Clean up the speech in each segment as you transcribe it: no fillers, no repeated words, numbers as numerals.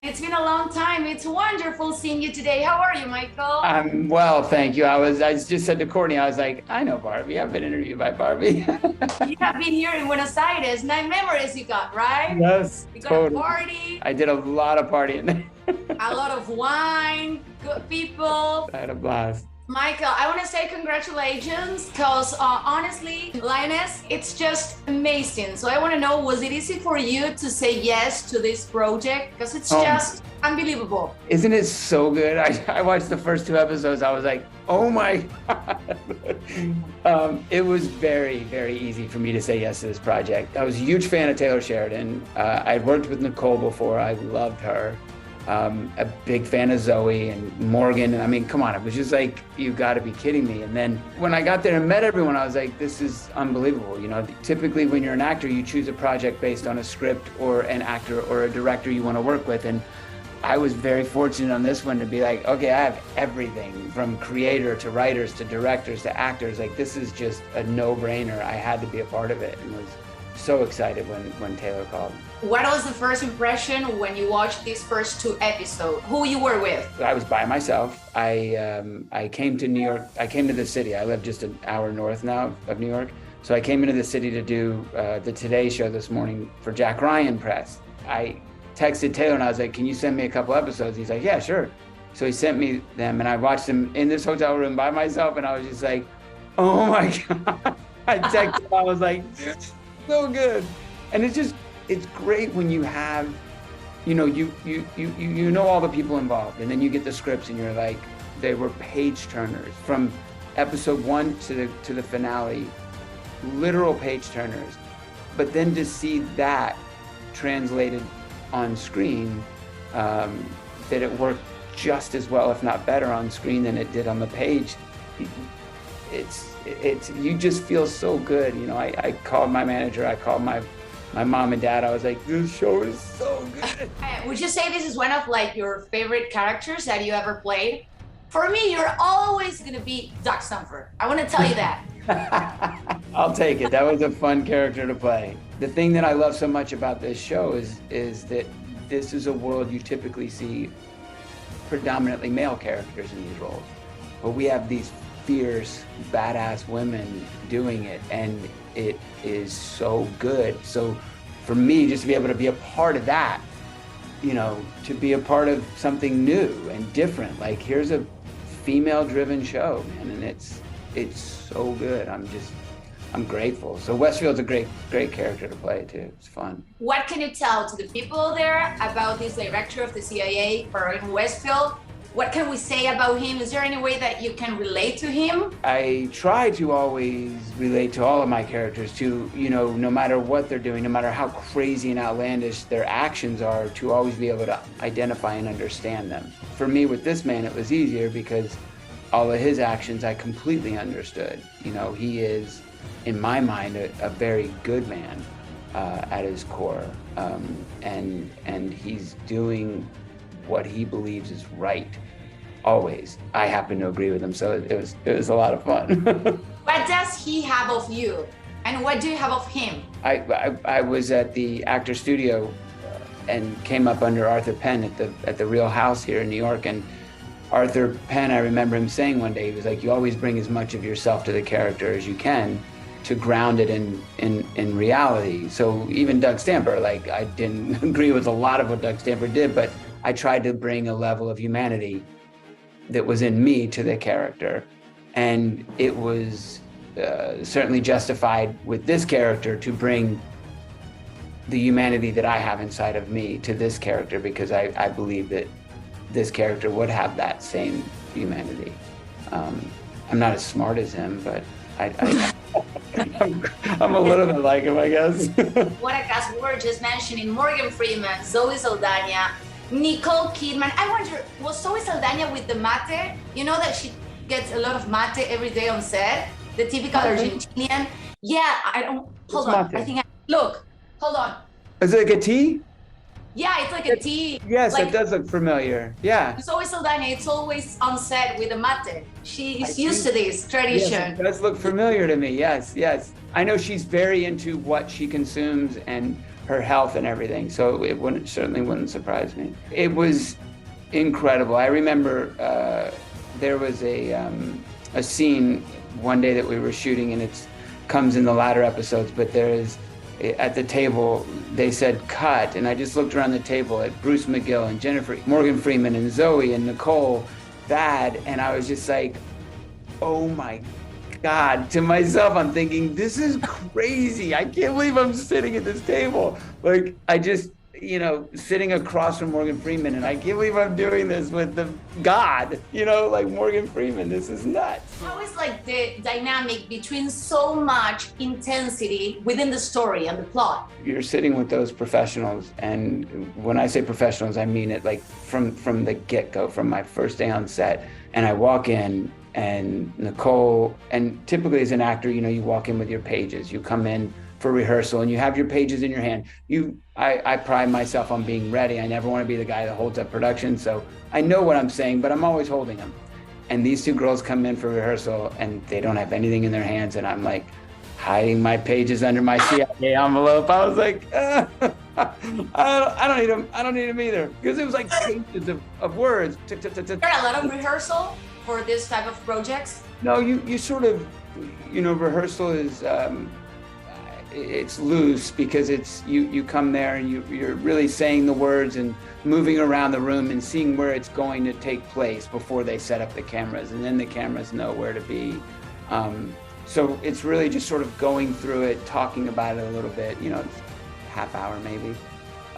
It's been a long time. It's wonderful seeing you today. How are you, Michael? I'm well, thank you. I just said to Courtney, I was like, I know Barbie. I've been interviewed by Barbie. You have been here in Buenos Aires. Nice memories you got, right? Yes, You got totally. a party. I did a lot of partying. A lot of wine, good people. I had a blast. Michael, I want to say congratulations because honestly, Lioness, it's just amazing. So I want to know, was it easy for you to say yes to this project? Because it's just unbelievable. Isn't it so good? I watched the first 2 episodes. I was like, oh my God. It was very, very easy for me to say yes to this project. I was a huge fan of Taylor Sheridan. I'd worked with Nicole before. I loved her. A big fan of Zoe and Morgan. And I mean, come on, it was just like, you gotta be kidding me. And then when I got there and met everyone, I was like, this is unbelievable. You know, typically when you're an actor, you choose a project based on a script or an actor or a director you wanna work with. And I was very fortunate on this one to be like, okay, I have everything from creator to writers to directors to actors. Like, this is just a no-brainer. I had to be a part of it and was so excited when Taylor called. What was the first impression when you watched these first 2 episodes? Who you were with? I was by myself. I came to New York. I came to the city. I live just an hour north now of New York. So I came into the city to do the Today Show this morning for Jack Ryan Press. I texted Taylor and I was like, can you send me a couple episodes? He's like, yeah, sure. So he sent me them and I watched them in this hotel room by myself and I was just like, oh my God. I texted him, I was like, so good. And it's great when you have, you know all the people involved, and then you get the scripts and you're like, they were page turners from episode 1 to the finale, literal page turners. But then to see that translated on screen, that it worked just as well, if not better, on screen than it did on the page. It's you just feel so good. You know, I called my manager, I called my mom and dad. I was like, this show is so good. Would you say this is one of like your favorite characters that you ever played? For me, you're always gonna be Doc Stamford. I want to tell you that. I'll take it. That was a fun character to play. The thing that I love so much about this show is that this is a world you typically see predominantly male characters in these roles, but we have these fierce, badass women doing it, and it is so good. So for me, just to be able to be a part of that, you know, to be a part of something new and different, like here's a female-driven show, man, and it's so good. I'm grateful. So Westfield's a great character to play too. It's fun. What can you tell to the people there about this director of the CIA, Brian Westfield? What can we say about him? Is there any way that you can relate to him? I try to always relate to all of my characters to, you know, no matter what they're doing, no matter how crazy and outlandish their actions are, to always be able to identify and understand them. For me, with this man, it was easier because all of his actions I completely understood. You know, he is, in my mind, a very good man at his core. And he's doing what he believes is right, always. I happen to agree with him, so it was a lot of fun. What does he have of you, and what do you have of him? I was at the actor studio and came up under Arthur Penn at the Real House here in New York, and Arthur Penn, I remember him saying one day, he was like, you always bring as much of yourself to the character as you can to ground it in reality. So even Doug Stamper, like, I didn't agree with a lot of what Doug Stamper did, but I tried to bring a level of humanity that was in me to the character. And it was certainly justified with this character to bring the humanity that I have inside of me to this character, because I believe that this character would have that same humanity. I'm not as smart as him, but I'm a little bit like him, I guess. What a cast. We were just mentioning Morgan Freeman, Zoe Saldaña, Nicole Kidman. I wonder, was Zoe Saldaña with the mate? You know that she gets a lot of mate every day on set? The typical Argentinian. Yeah, I don't, hold on. Mate? Look, hold on. Is it like a tea? Yeah, it's like a tea. Yes, like, it does look familiar. Yeah. Zoe Saldaña, it's always on set with a mate. She's used to this tradition. Yes, it does look familiar to me. Yes, yes. I know she's very into what she consumes, and her health and everything. So it certainly wouldn't surprise me. It was incredible. I remember there was a scene one day that we were shooting, and it comes in the latter episodes, but there is, at the table, they said cut, and I just looked around the table at Bruce McGill and Jennifer, Morgan Freeman and Zoe and Nicole, Thad, and I was just like, oh my God. To myself, I'm thinking, this is crazy. I can't believe I'm sitting at this table. Like, I just, sitting across from Morgan Freeman, and I can't believe I'm doing this with the God, like Morgan Freeman. This is nuts. How is like the dynamic between so much intensity within the story and the plot? You're sitting with those professionals, and when I say professionals, I mean it like from the get-go, from my first day on set. And I walk in, and Nicole, and typically as an actor, you walk in with your pages. You come in for rehearsal and you have your pages in your hand. I pride myself on being ready. I never want to be the guy that holds up production, so I know what I'm saying, but I'm always holding them. And these two girls come in for rehearsal and they don't have anything in their hands, and I'm like hiding my pages under my CIA envelope. I was like, I don't need them. I don't need them either, because it was like pages of words. Is there a lot of rehearsal for this type of projects? No, you sort of, rehearsal is, it's loose, because it's you come there and you're really saying the words and moving around the room and seeing where it's going to take place before they set up the cameras, and then the cameras know where to be. So it's really just sort of going through it, talking about it a little bit, half hour maybe,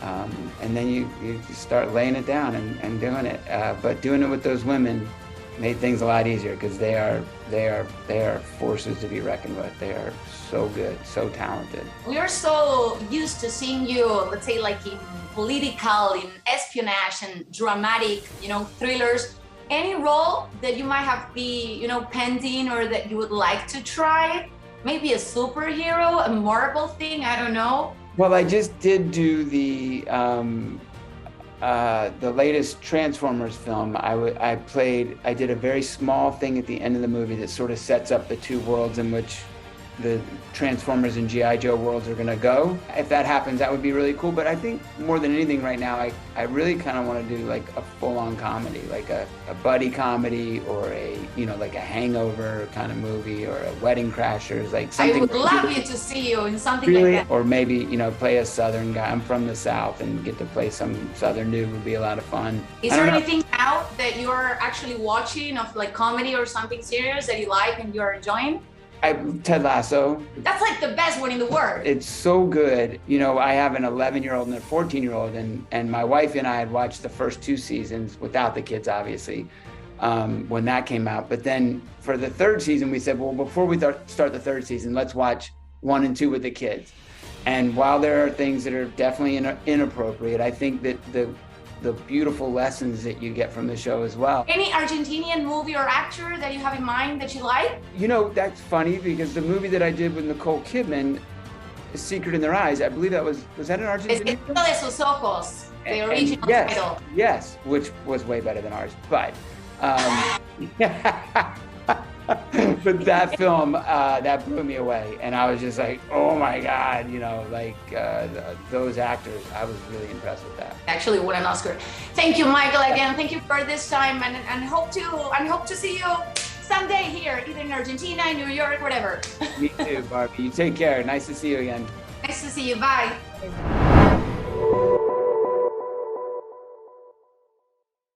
and then you start laying it down and doing it. But doing it with those women made things a lot easier, because they are forces to be reckoned with. They are so good, so talented. We are so used to seeing you, let's say, like in political, in espionage and dramatic, thrillers. Any role that you might have pending, or that you would like to try? Maybe a superhero, a Marvel thing, I don't know. Well, I just did do the latest Transformers film. I did a very small thing at the end of the movie that sort of sets up the two worlds in which the Transformers and G.I. Joe worlds are gonna go. If that happens, that would be really cool. But I think more than anything right now, I really kind of want to do like a full-on comedy, like a buddy comedy, or like a Hangover kind of movie, or a Wedding Crashers, like something. I would love you to see you in something really, like that. or maybe, play a Southern guy. I'm from the South, and get to play some Southern dude would be a lot of fun. Is there anything out that you're actually watching of like comedy or something serious that you like and you're enjoying? Ted Lasso. That's like the best one in the world. It's so good. I have an 11-year-old and a 14-year-old, and my wife and I had watched the first 2 seasons without the kids, obviously, when that came out. But then for the 3rd season, we said, well, before we start the 3rd season, let's watch 1 and 2 with the kids. And while there are things that are definitely inappropriate, I think that the beautiful lessons that you get from the show as well. Any Argentinian movie or actor that you have in mind that you like? That's funny, because the movie that I did with Nicole Kidman, Secret in Their Eyes, I believe that was that an Argentinian? Estreno de sus ojos, the original title. Yes, which was way better than ours, but but that film, that blew me away, and I was just like, oh my God, those actors, I was really impressed with that. Actually won an Oscar. Thank you, Michael, again. Thank you for this time, and hope to see you someday here, either in Argentina, in New York, whatever. Me too, Barbie. You take care. Nice to see you again. Nice to see you. Bye.